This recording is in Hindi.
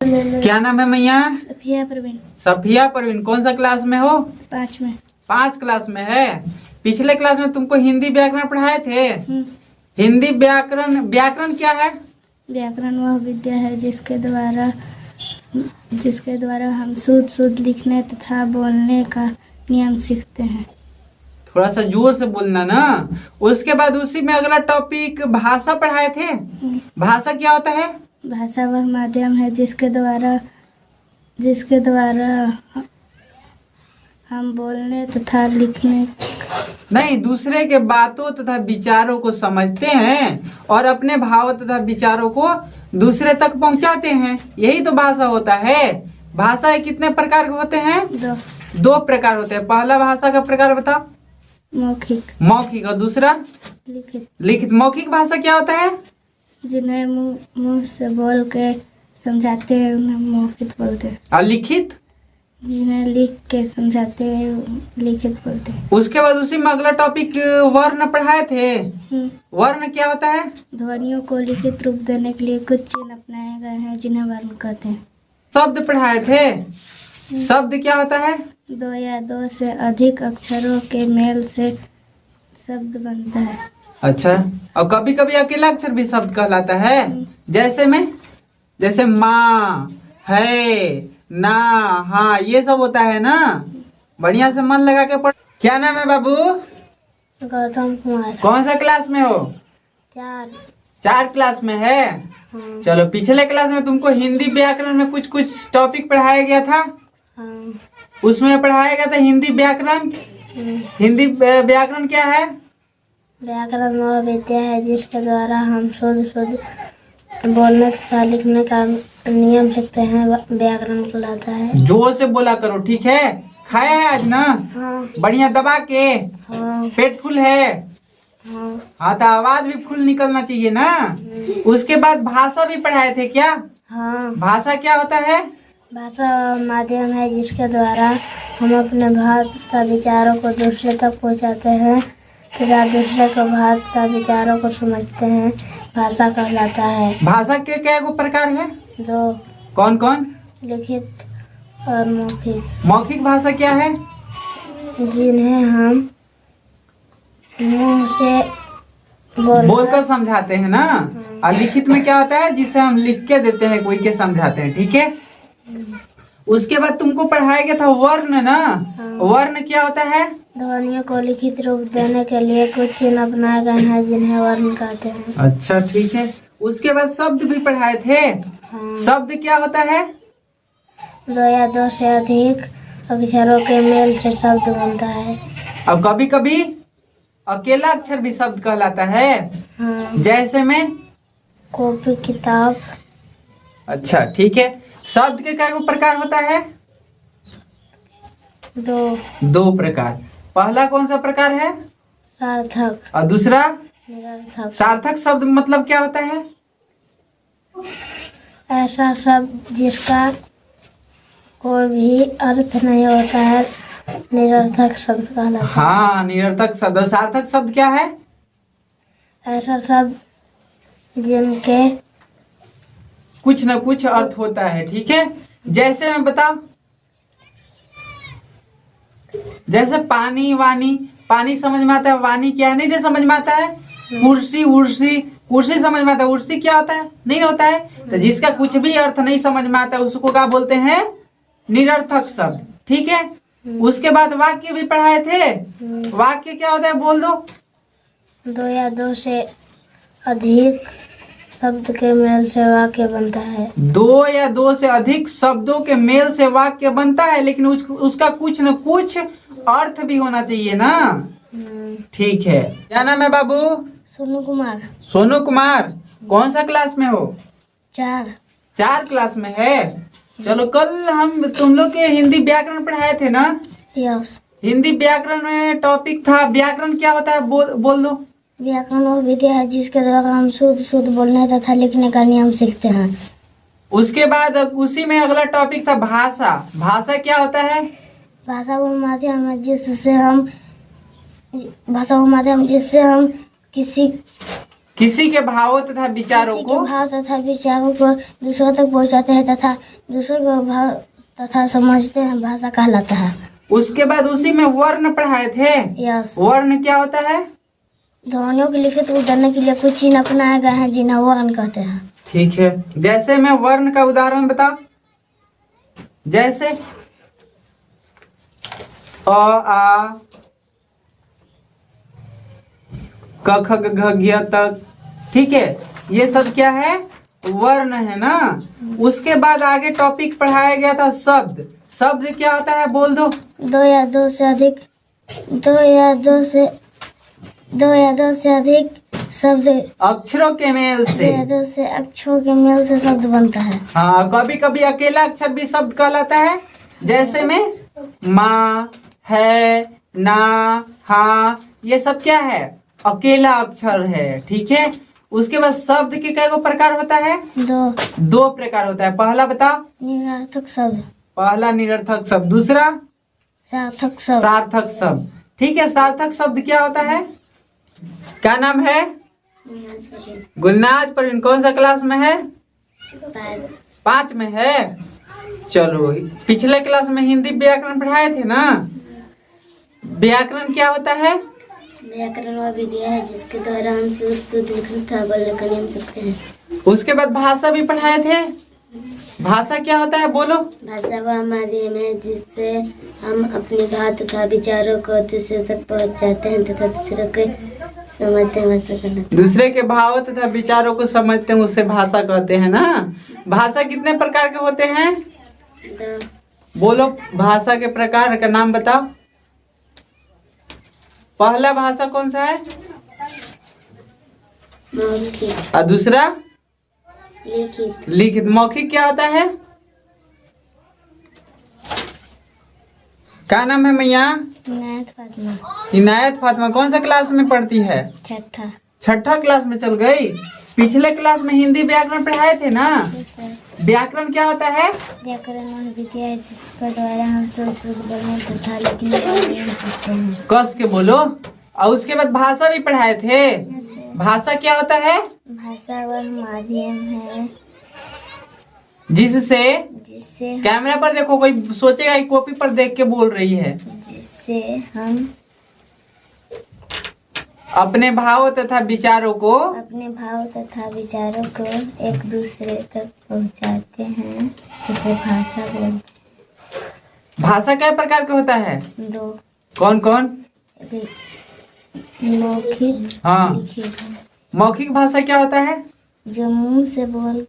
क्या नाम है मैया? सफिया परवीन। सफिया परवीन। कौन सा क्लास में हो? 5 में। 5 क्लास में है। पिछले क्लास में तुमको हिंदी व्याकरण पढ़ाए थे। हिंदी व्याकरण, व्याकरण क्या है? व्याकरण वह विद्या है जिसके द्वारा हम शुद्ध लिखने तथा बोलने का नियम सीखते हैं। थोड़ा सा जोर से बोलना ना। उसके बाद उसी में अगला टॉपिक भाषा पढ़ाए थे। भाषा क्या होता है? भाषा वह माध्यम है जिसके द्वारा हम बोलने तथा लिखने नहीं, दूसरे के बातों तथा विचारों को समझते हैं और अपने भाव तथा विचारों को दूसरे तक पहुंचाते हैं। यही तो भाषा होता है। भाषा कितने प्रकार के होते हैं? 2 प्रकार होते हैं। पहला भाषा का प्रकार बताओ। मौखिक। मौखिक। और दूसरा? लिखित। लिखित। मौखिक भाषा क्या होता है? जिन्हें मुंह से बोल के समझाते हैं उन्हें मौखिक बोलते हैं। और लिखित? जिन्हें लिख के समझाते हैं लिखित बोलते हैं। उसके बाद उसी में अगला टॉपिक वर्ण पढ़ाए थे। वर्ण क्या होता है? ध्वनियों को लिखित रूप देने के लिए कुछ चिन्ह अपनाए गए हैं जिन्हें वर्ण कहते हैं। शब्द पढ़ाए थे। शब्द क्या होता है? 2 या 2 से अधिक अक्षरों के मेल से शब्द बनता है। अच्छा। और कभी कभी अकेला अक्षर भी शब्द कहलाता है। जैसे माँ, है, ना, हाँ, ये सब होता है ना। बढ़िया से मन लगा के पढ़। क्या नाम है बाबू? गौतम कुमार। कौन सा क्लास में हो? 4 क्लास में है। चलो, पिछले क्लास में तुमको हिंदी व्याकरण में कुछ टॉपिक पढ़ाया गया था। उसमें पढ़ाया गया था हिंदी व्याकरण। हिंदी व्याकरण क्या है? व्याकरण वह विद्या है जिसके द्वारा हम शुद्ध बोलने तथा लिखने का नियम सीखते हैं। व्याकरण कहलाता है। जोर से बोला करो, ठीक है? खाया है आज ना? हाँ। बढ़िया दबा के। हाँ। पेट फुल है? हाँ, तो आवाज भी फुल निकलना चाहिए ना। उसके बाद भाषा भी पढ़ाए थे क्या? हाँ। भाषा क्या होता है? भाषा माध्यम है जिसके द्वारा हम अपने भाव तथा विचारों को दूसरे तक पहुंचाते हैं तथा दूसरे के भाव तथा विचारों को समझते हैं। भाषा कहलाता है। भाषा के क्या प्रकार है? 2। कौन कौन? लिखित और मौखिक। मौखिक भाषा क्या है? जिन्हें हम मुंह से बोलकर समझाते हैं ना। और लिखित में क्या होता है? जिसे हम लिख के देते हैं, कोई के समझाते हैं, ठीक है? उसके बाद तुमको पढ़ाया गया था वर्ण ना। वर्ण क्या होता है? ध्वनियों को लिखित रूप देने के लिए कुछ चिन्ह अपनाए गए हैं जिन्हें वर्ण कहते हैं। अच्छा, ठीक है। उसके बाद शब्द भी पढ़ाए थे। शब्द क्या होता है? 2 या 2 से अधिक अक्षरों के मेल से शब्द बनता है। और कभी कभी अकेला अक्षर भी शब्द कहलाता है। जैसे में कॉपी, किताब। अच्छा, ठीक है। शब्द के क्या प्रकार होता है? 2 प्रकार। पहला कौन सा प्रकार है? सार्थक। और दूसरा? निरर्थक। सार्थक शब्द मतलब क्या होता है? ऐसा शब्द जिसका कोई भी अर्थ नहीं होता है निरर्थक शब्द कहलाता है। हाँ, निरर्थक शब्द। सार्थक शब्द क्या है? ऐसा शब्द जिनके कुछ न कुछ अर्थ होता है, ठीक है? जैसे मैं बताओ, जैसे पानी, वानी। पानी समझ में आता है, वानी क्या है? नहीं समझ में आता है। कुर्सी, उर्सी। कुर्सी समझ में आता है, उर्सी क्या होता है? नहीं होता है। तो जिसका कुछ भी अर्थ नहीं समझ में आता है उसको क्या बोलते हैं? निरर्थक शब्द, ठीक है? उसके बाद वाक्य भी पढ़ाए थे। वाक्य क्या होता है? बोल दो। 2 या 2 से अधिक शब्द के मेल से वाक्य बनता है। 2 या 2 से अधिक शब्दों के मेल से वाक्य बनता है, लेकिन उसका कुछ न कुछ अर्थ भी होना चाहिए ना। ठीक है। क्या नाम है बाबू? सोनू कुमार। सोनू कुमार। कौन सा क्लास में हो? 4 क्लास में है। चलो, कल हम तुम लोग के हिंदी व्याकरण पढ़ाए थे ना। यस। हिंदी व्याकरण में टॉपिक था व्याकरण क्या होता है? बोल दो। व्याकरण वो विद्या है जिसके द्वारा हम शुद्ध बोलने तथा लिखने का नियम सीखते हैं। उसके बाद उसी में अगला टॉपिक था भाषा। भाषा क्या होता है? भाषा वो माध्यम है जिससे हम किसी किसी के भावों तथा विचारों किसी के को भाव तथा विचारों को दूसरों तक पहुंचाते हैं तथा दूसरों को भाव तथा समझते हैं, भाषा कहलाता है। उसके बाद उसी में वर्ण पढ़ाए थे। यस। वर्ण क्या होता है? ध्वनियों के लिखित उदाहरण के लिए कुछ चिन्ह अपनाए गए हैं जिन्हें वर्ण कहते हैं। ठीक है, जैसे मैं वर्ण का उदाहरण बता। जैसे अ आ क ख ग घ ज्ञ तक, ठीक है, ये सब क्या है? वर्ण है ना। उसके बाद आगे टॉपिक पढ़ाया गया था शब्द। शब्द क्या होता है? बोल दो। दो या दो से अधिक शब्द, अक्षरों के मेल दो से। या दो से अक्षरों के मेल से शब्द बनता है। हाँ, कभी कभी अकेला अक्षर भी शब्द कहलाता है। जैसे में माँ, है, ना, हाँ, ये सब क्या है? अकेला अक्षर है। ठीक है। उसके बाद शब्द के कई प्रकार होता है? दो प्रकार होता है। पहला बता। निरर्थक शब्द। पहला निरर्थक शब्द। दूसरा सार्थक शब्द। सार्थक शब्द। ठीक है। सार्थक शब्द क्या होता है? क्या नाम है? गुलनाज परवीन। कौन सा क्लास में है? 5 में है। चलो, पिछले क्लास में हिंदी व्याकरण पढ़ाए थे ना। व्याकरण क्या होता है? व्याकरण वह विद्या है जिसके द्वारा हम शुद्ध लिखन तथा लेखन हम सकते हैं। उसके बाद भाषा भी पढ़ाए थे। भाषा क्या होता है? बोलो। भाषा वह माध्यम है जिससे हम अपने भाव तथा विचारों को दूसरे तक पहुंचाते हैं तथा दूसरे को समझते हैं, भाषा कहलाता है। दूसरे के भाव तथा विचारों को समझते हैं, उसे भाषा कहते हैं ना। भाषा कितने प्रकार के होते हैं? बोलो, भाषा के प्रकार का नाम बताओ। पहला भाषा कौन सा है? मौखिक। और दूसरा? लिखित। लिखित। मौखिक क्या होता है? क्या नाम है मैया? इनायत फातिमा। इनायत फातिमा। कौन सा क्लास में पढ़ती है? छठा क्लास में चल गई। पिछले क्लास में हिंदी व्याकरण पढ़ाए थे ना। व्याकरण क्या होता है? व्याकरण वह विद्या है जिसके द्वारा हम शुद्ध बोलने तथा लिखने में सकते हैं। कस के बोलो। और उसके बाद भाषा भी पढ़ाए थे। भाषा क्या होता है? भाषा वह माध्यम है जिससे जिससे कैमरा पर देखो, कोई सोचेगा कि कॉपी पर देख के बोल रही है। जिससे हम अपने भाव तथा विचारों को एक दूसरे तक पहुंचाते हैं, उसे भाषा बोलते हैं। भाषा कई प्रकार का होता है? 2। कौन कौन? मौखिक। हाँ। लिखित। मौखिक भाषा क्या होता है? जो मुंह से बोल